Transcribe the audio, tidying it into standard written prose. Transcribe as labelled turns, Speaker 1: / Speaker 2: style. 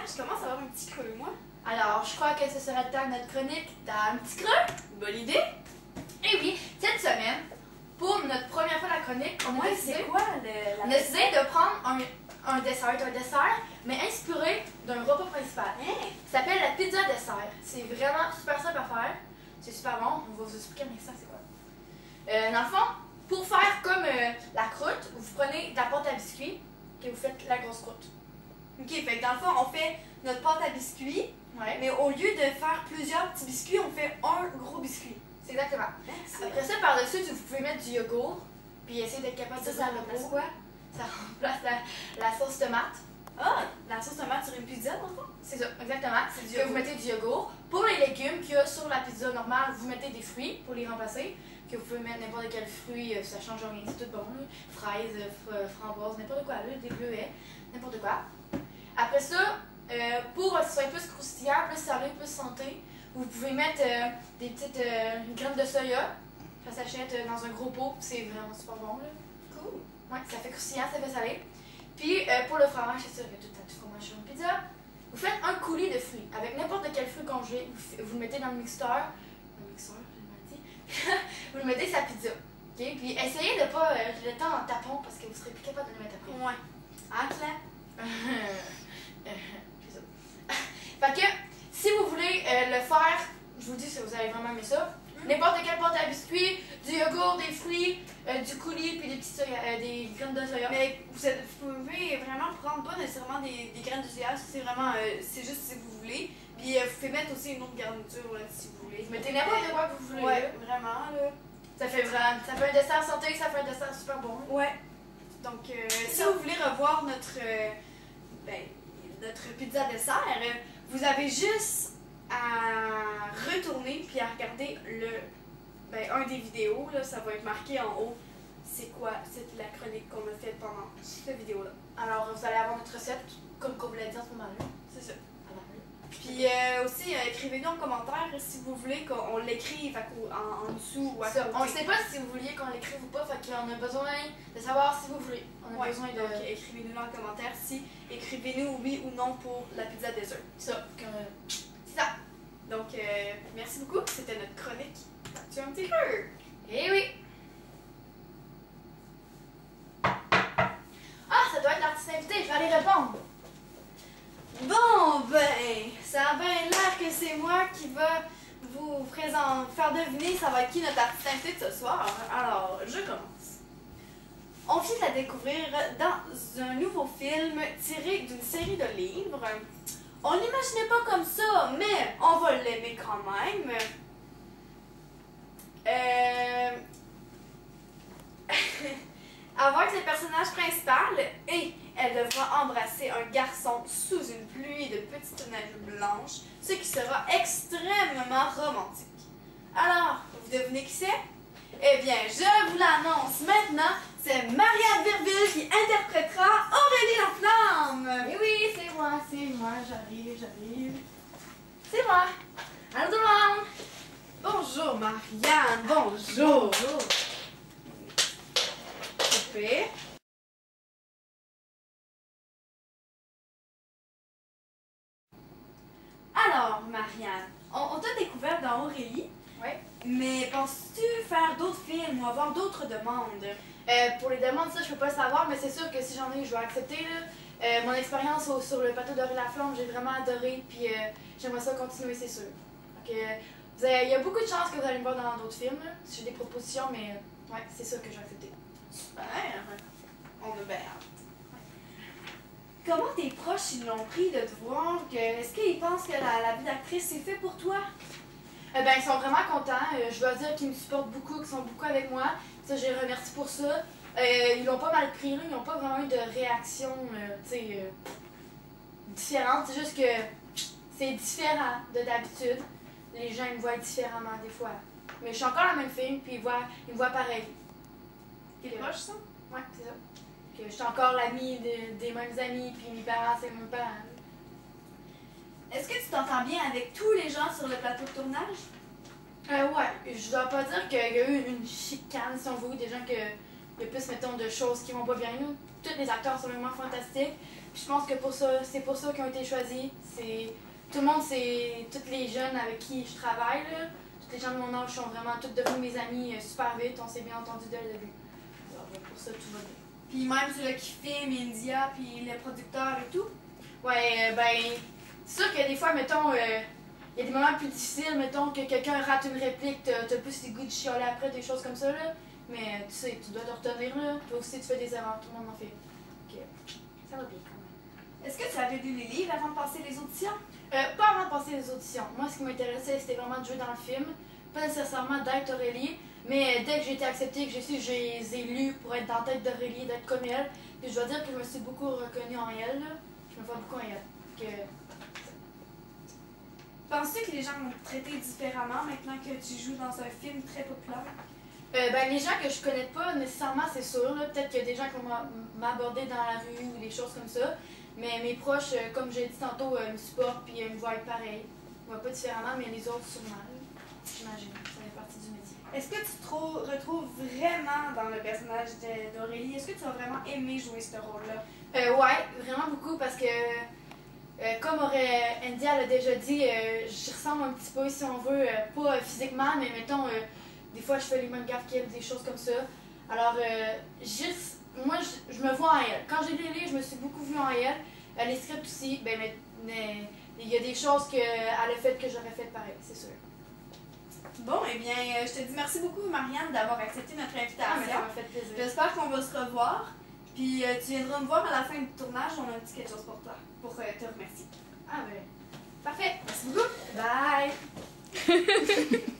Speaker 1: je commence à avoir un petit creux, moi.
Speaker 2: Alors, je crois que ce sera le temps de notre chronique dans un petit creux.
Speaker 1: Bonne idée.
Speaker 2: Et oui, cette semaine, pour notre première fois de la chronique, on a décidé,
Speaker 1: c'est quoi
Speaker 2: on a décidé de prendre un dessert, mais inspiré d'un repas principal. Ça s'appelle la pizza dessert. C'est vraiment super simple à faire. C'est super bon. On va vous expliquer un instant c'est quoi. Dans le fond, pour faire comme la croûte, vous prenez de la pâte à biscuits et vous faites la grosse croûte.
Speaker 1: Ok, fait que dans le fond, on fait notre pâte à biscuits,
Speaker 2: Ouais.
Speaker 1: mais au lieu de faire plusieurs petits biscuits, on fait un gros biscuit.
Speaker 2: C'est exactement. Après ça, par-dessus, vous pouvez mettre du yogourt, puis essayer d'être capable de
Speaker 1: Ça remplace quoi?
Speaker 2: Ça remplace la sauce tomate.
Speaker 1: Ah, la sauce tomate sur une pizza, dans le fond?
Speaker 2: C'est ça, exactement.
Speaker 1: C'est du
Speaker 2: Que vous mettez du yogourt. Pour les légumes qu'il y a sur la pizza normale, vous mettez des fruits pour les remplacer. Que vous pouvez mettre n'importe quel fruit, ça change rien, c'est tout bon. Fraises, framboises, n'importe quoi, là, des bleuets, n'importe quoi. Après ça, pour que ce soit plus croustillant, plus salé, plus santé, vous pouvez mettre des petites graines de soya. Ça s'achète dans un gros pot, c'est vraiment super bon. Là.
Speaker 1: Cool.
Speaker 2: Ouais, ça fait croustillant, ça fait salé. Puis pour le fromage, c'est sûr que tout le temps du fromage sur une pizza. Vous faites un coulis de fruits avec n'importe quel fruit congelé. Vous le mettez dans le mixeur. J'ai mal dit. Vous le mettez sa pizza. Okay? Puis essayez de pas le temps en tapon parce que vous serez plus capable de le mettre après.
Speaker 1: Ouais. Entre là.
Speaker 2: C'est ça. Fait que si vous voulez le faire, je vous dis si vous allez vraiment aimer ça. N'importe quelle pâte à biscuits, du yogourt, des fruits, du coulis, puis des petits soya, des graines de soya.
Speaker 1: Mais vous pouvez vraiment prendre pas nécessairement des graines de soya, c'est vraiment, c'est juste si vous voulez. Puis vous pouvez mettre aussi une autre garniture là, si vous voulez.
Speaker 2: Vous mettez n'importe quoi que vous voulez.
Speaker 1: Ouais, vraiment là.
Speaker 2: Ça fait un dessert santé, ça fait un dessert super bon.
Speaker 1: Ouais. Donc si vous voulez revoir notre pizza dessert, vous avez juste à retourner puis à regarder un des vidéos là, ça va être marqué en haut. C'est quoi? C'est la chronique qu'on a faite pendant cette vidéo là.
Speaker 2: Alors vous allez avoir notre recette comme on vous l'a dit en ce moment-là.
Speaker 1: C'est ça.
Speaker 2: Alors,
Speaker 1: Puis aussi, écrivez-nous en commentaire si vous voulez qu'on l'écrive en dessous ou à côté.
Speaker 2: on ne sait pas si vous vouliez qu'on l'écrive ou pas, fait qu'on a besoin de savoir si vous voulez. On a besoin de...
Speaker 1: Donc écrivez-nous en commentaire si écrivez-nous oui ou non pour la pizza dessert.
Speaker 2: Ça, c'est ça.
Speaker 1: Donc merci beaucoup, c'était notre chronique. Tu as un petit creux.
Speaker 2: Eh oui. Ah, ça doit être l'artiste invité, je vais aller répondre.
Speaker 1: Bon, ben, ça a bien l'air que c'est moi qui va vous faire deviner ça va être qui notre artiste invité de ce soir. Alors, je commence. On vient de la découvrir dans un nouveau film tiré d'une série de livres. On l'imaginait pas comme ça, mais on va l'aimer quand même. Elle va être le personnage principal et elle devra embrasser un garçon sous une pluie de petites neiges blanches, ce qui sera extrêmement romantique. Alors, vous devinez qui c'est? Eh bien, je vous l'annonce maintenant, c'est Marianne Virville qui interprétera Aurélie Laflamme!
Speaker 2: Eh oui, c'est moi, j'arrive. C'est moi. Allô tout le monde.
Speaker 1: Bonjour Marianne, bonjour! Super. Alors, Marianne, on t'a découvert dans Aurélie,
Speaker 2: Oui.
Speaker 1: mais penses-tu faire d'autres films ou avoir d'autres demandes?
Speaker 2: Pour les demandes, ça, je peux pas le savoir, mais c'est sûr que si j'en ai, je vais accepter. Là. Mon expérience sur le plateau d'Aurélie Laflamme, j'ai vraiment adoré, puis j'aimerais ça continuer, c'est sûr. Donc, il y a beaucoup de chances que vous allez me voir dans d'autres films. Là. Si j'ai des propositions, mais ouais, c'est sûr que je vais accepter.
Speaker 1: Super. On a bien hâte. Comment tes proches ils l'ont pris de te voir? Est-ce qu'ils pensent que la vie d'actrice c'est fait pour toi?
Speaker 2: Ben, ils sont vraiment contents. Je dois dire qu'ils me supportent beaucoup, qu'ils sont beaucoup avec moi. Ça, je les remercie pour ça. Ils l'ont pas mal pris, là. Ils n'ont pas vraiment eu de réaction différente. C'est juste que c'est différent de d'habitude. Les gens ils me voient différemment des fois. Mais je suis encore la même fille, puis ils me voient pareil.
Speaker 1: Tes proches ça?
Speaker 2: Ouais, c'est ça. Que je suis encore l'amie des mêmes amis, puis mes parents, c'est mes parents.
Speaker 1: Est-ce que tu t'entends bien avec tous les gens sur le plateau de tournage?
Speaker 2: Ouais, je dois pas dire qu'il y a eu une chicane, si on veut, des gens que il y a plus, mettons, de choses qui vont pas bien. Nous, tous les acteurs sont vraiment fantastiques. Puis je pense que c'est pour ça qu'ils ont été choisis. Tout le monde, c'est tous les jeunes avec qui je travaille, là. Tous les gens de mon âge sont vraiment tous devenus mes amis super vite. On s'est bien entendu dès le début. Alors, pour ça, tout va bien.
Speaker 1: Puis même celui qui filme, India, puis le producteur et tout.
Speaker 2: Ouais, ben, c'est sûr que des fois, mettons, il y a des moments plus difficiles, mettons, que quelqu'un rate une réplique, t'as plus les goûts de chialer après, des choses comme ça, là. Mais tu sais, tu dois te retenir, là. Toi aussi, tu fais des erreurs, tout le monde en fait. Ok, ça va bien quand même.
Speaker 1: Est-ce que tu avais lu les livres avant de passer les auditions?
Speaker 2: Pas avant de passer les auditions. Moi, ce qui m'intéressait, c'était vraiment de jouer dans le film. Pas nécessairement d'être Aurélie, mais dès que j'ai été acceptée, que j'ai su, je les ai lus pour être dans la tête d'Aurélie, d'être comme elle. Puis je dois dire que je me suis beaucoup reconnue en elle, là. Je me vois beaucoup en elle.
Speaker 1: Penses-tu que les gens vont te traiter différemment maintenant que tu joues dans un film très populaire?
Speaker 2: Ben, les gens que je connais pas nécessairement, c'est sûr. Peut-être qu'il y a des gens qui vont m'aborder dans la rue ou des choses comme ça. Mais mes proches, comme j'ai dit tantôt, me supportent et me voient pareil. Ils me voient pas différemment, mais les autres sûrement. J'imagine. Ça fait partie du métier.
Speaker 1: Est-ce que tu te retrouves vraiment dans le personnage d'Aurélie? Est-ce que tu as vraiment aimé jouer ce rôle-là?
Speaker 2: Ouais, vraiment beaucoup parce que, comme India l'a déjà dit, je ressemble un petit peu, si on veut, pas physiquement, mais mettons, des fois je fais les mêmes gaffes qu'elle, des choses comme ça. Alors, moi, je me vois en elle. Quand j'ai lu les livres, je me suis beaucoup vue en elle. Les scripts aussi, ben, mais il y a des choses qu'elle a faites que j'aurais fait pareil, c'est sûr.
Speaker 1: Bon, eh bien, je te dis merci beaucoup, Marianne, d'avoir accepté notre invitation.
Speaker 2: Ça m'a fait plaisir.
Speaker 1: J'espère qu'on va se revoir. Puis tu viendras me voir à la fin du tournage, on a un petit quelque chose pour toi, pour te remercier.
Speaker 2: Ah ben, parfait. Merci beaucoup.
Speaker 1: Bye!